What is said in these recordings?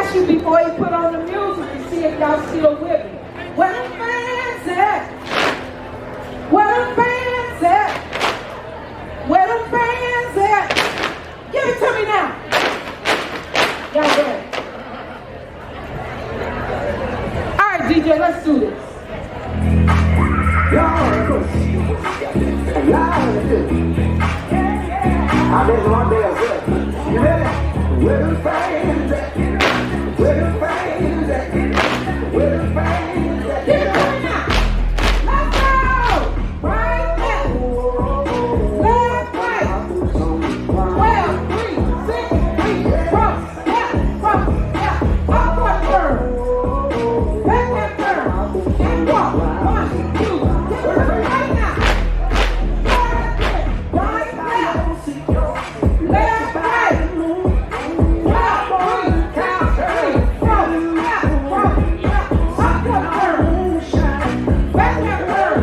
ask you before he put on the music to see if y'all still with me. Where them fans at? Where them fans at? Where them fans at? Give it to me now. Y'all ready? All right, DJ, let's do this. I've been one day as well. You ready? Where them fans at? Where them fans at? Where them fans at? Give it to me now. Let's go. Right there. Left, right. 12, 3, 6, 3. Cross, yeah, cross, yeah. Upward turn. Backward turn. And walk. 1, 2. Give it to me right now. Right, left. Left, right. 12, 3, count 3. Cross, yeah, cross, yeah. Upward turn. Backward turn.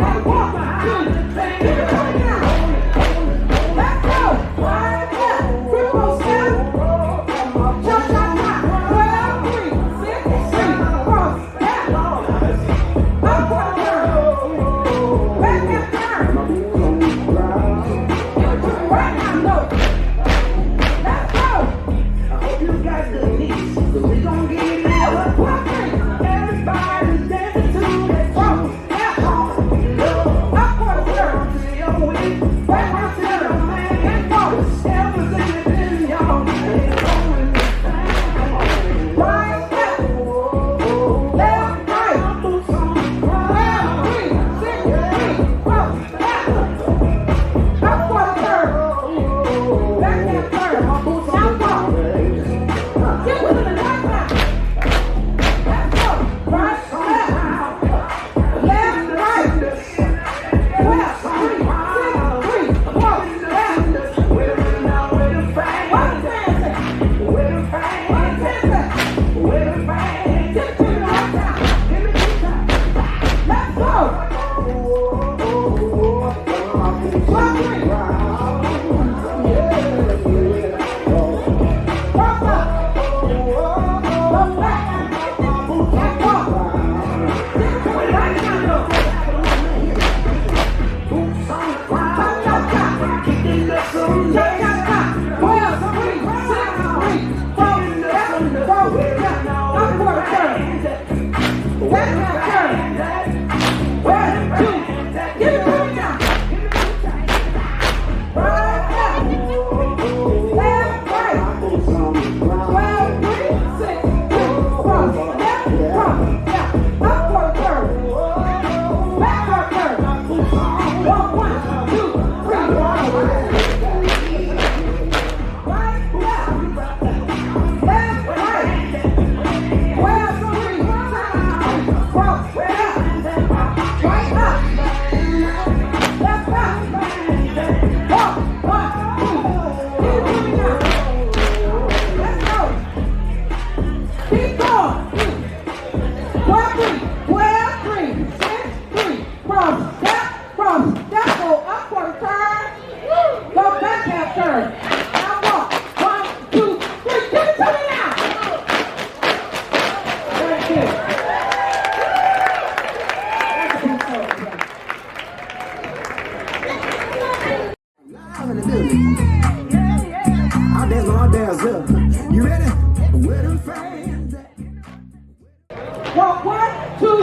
And walk. 2. Give it to me now. Let's go. Right, left. Triple step. Cha cha cha. 12, 3, 6, 3. Cross, yeah. Upward turn. Backward turn. Give it to me right now. No. Let's go. I hope you got the knees, 'cause we gon' get it now. 1, 3. Everybody's dancing to that Cross, yeah. Upward turn. Backward turn. And walk. Right, left. Left, right. 12, 3, 6, 3. Cross, yeah. Upward turn. Backward turn. Now walk. Get with it right now. Let's go. Right, left. Left, right. 12, 3, 6, 3. Cross, yeah. What the fans say? What the fans say? Get to me right now. Let's go. 12, 3. Cross up. Go back. And walk. Get to me right now. Cha cha cha. Cha cha cha. 12, 3, 6, 3. Cross, yeah. Cross, yeah. Upward turn. Backward turn. 1, 2. Give it to me now. Right, left. Left, right. 12, 3, 6, 3. Cross, yeah. Cross, yeah. Upward turn. Backward turn. 1, 2, 3. Right, left. Left, right. 12, 3, 6, 3. Cross, yeah. Right up. Left up. Walk. 1, 2. Give it to me now. Let's go. Keep going. 12, 3, 6, 3. Cross, step, cross, step, go upward turn. Go backward turn. Now walk. 1, 2, 3. Give it to me now. Right there. That's a good song. I'm in the building. I've been one day as well. You ready? Where them fans at? Walk. 1, 2,